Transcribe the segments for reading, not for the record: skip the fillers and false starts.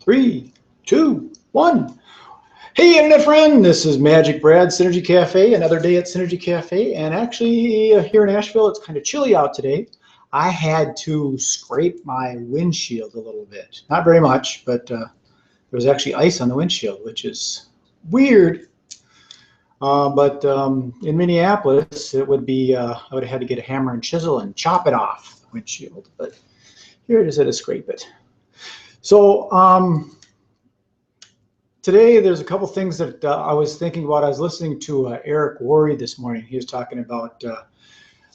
3, 2, 1. Hey, internet friend, this is MagicBrad, Synergy Cafe, another day at Synergy Cafe. And actually, here in Asheville, it's kind of chilly out today. I had to scrape my windshield a little bit. Not very much, but there was actually ice on the windshield, which is weird. But in Minneapolis, it would be, I would have had to get a hammer and chisel and chop it off the windshield. But here it is, to scrape it. So today, there's a couple things that I was thinking about. I was listening to Eric Worre this morning. He was talking about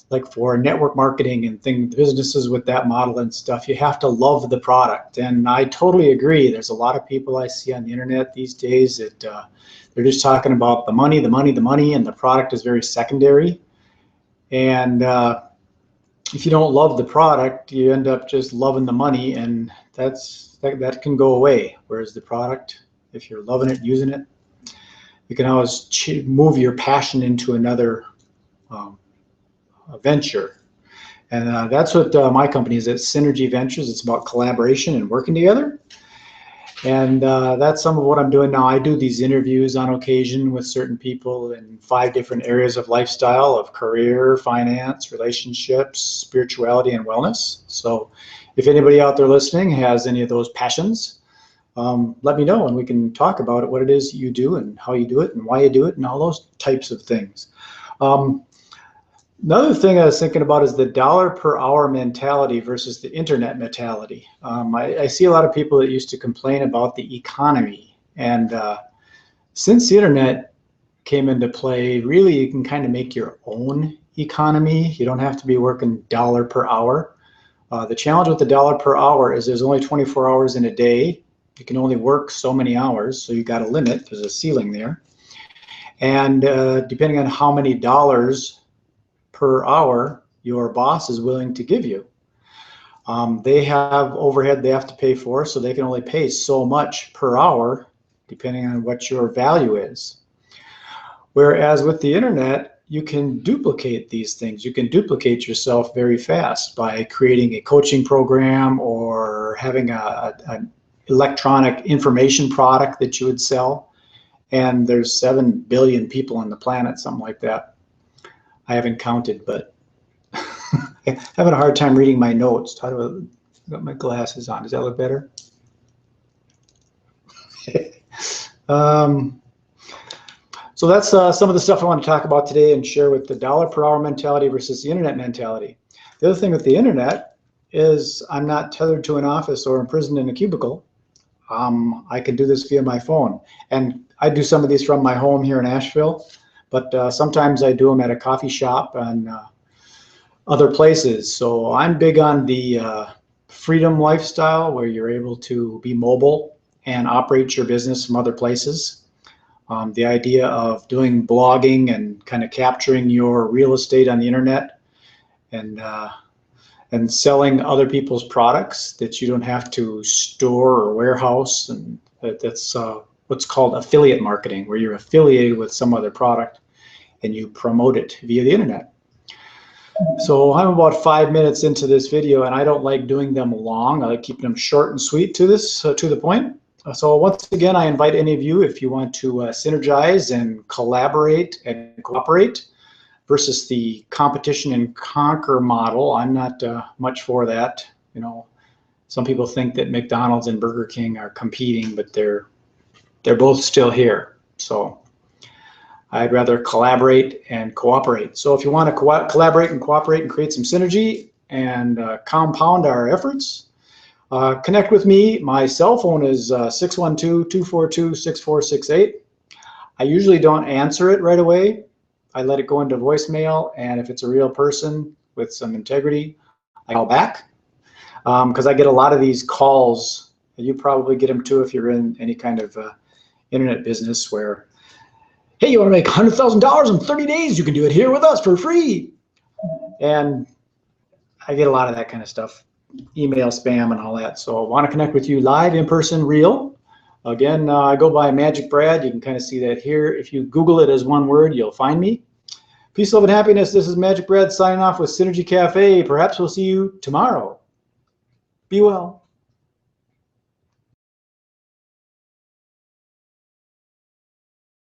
like for network marketing and businesses with that model and stuff, you have to love the product. And I totally agree. There's a lot of people I see on the internet these days that they're just talking about the money, the money, the money, and the product is very secondary. And if you don't love the product, you end up just loving the money, and that can go away. Whereas the product, if you're loving it, using it, you can always move your passion into another venture. And that's what my company is at, Synergy Ventures. It's about collaboration and working together. And that's some of what I'm doing now. I do these interviews on occasion with certain people in 5 different areas of lifestyle, of career, finance, relationships, spirituality, and wellness. So if anybody out there listening has any of those passions, let me know and we can talk about it, what it is you do and how you do it and why you do it and all those types of things. Another thing I was thinking about is the dollar per hour mentality versus the internet mentality. I see a lot of people that used to complain about the economy, and since the internet came into play, really you can kind of make your own economy. You don't have to be working dollar per hour. The challenge with the dollar per hour is there's only 24 hours in a day. You can only work so many hours, so you got a limit. There's a ceiling there. And depending on how many dollars per hour your boss is willing to give you. They have overhead they have to pay for, so they can only pay so much per hour depending on what your value is. Whereas with the internet, you can duplicate these things. You can duplicate yourself very fast by creating a coaching program or having an electronic information product that you would sell. And there's 7 billion people on the planet, something like that. I haven't counted, but I'm having a hard time reading my notes. How do I got my glasses on? Does that look better? So that's some of the stuff I want to talk about today and share with the dollar per hour mentality versus the internet mentality. The other thing with the internet is I'm not tethered to an office or imprisoned in a cubicle. I can do this via my phone. And I do some of these from my home here in Asheville. But sometimes I do them at a coffee shop and other places. So I'm big on the freedom lifestyle where you're able to be mobile and operate your business from other places. The idea of doing blogging and kind of capturing your real estate on the internet and selling other people's products that you don't have to store or warehouse. And that's what's called affiliate marketing, where you're affiliated with some other product and you promote it via the internet. So I'm about 5 minutes into this video, and I don't like doing them long. I like keeping them short and sweet to the point. So once again, I invite any of you, if you want to synergize and collaborate and cooperate versus the competition and conquer model. I'm not much for that. You know, some people think that McDonald's and Burger King are competing, but they're both still here. So I'd rather collaborate and cooperate. So if you want to collaborate and cooperate and create some synergy and compound our efforts, connect with me. My cell phone is 612-242-6468. I usually don't answer it right away. I let it go into voicemail, and if it's a real person with some integrity, I call back. Because I get a lot of these calls, and you probably get them too if you're in any kind of internet business where, hey, you want to make $100,000 in 30 days? You can do it here with us for free. And I get a lot of that kind of stuff, email spam and all that. So I want to connect with you live, in person, real. Again, I go by MagicBrad. You can kind of see that here. If you Google it as one word, you'll find me. Peace, love, and happiness. This is MagicBrad signing off with Synergy Cafe. Perhaps we'll see you tomorrow. Be well.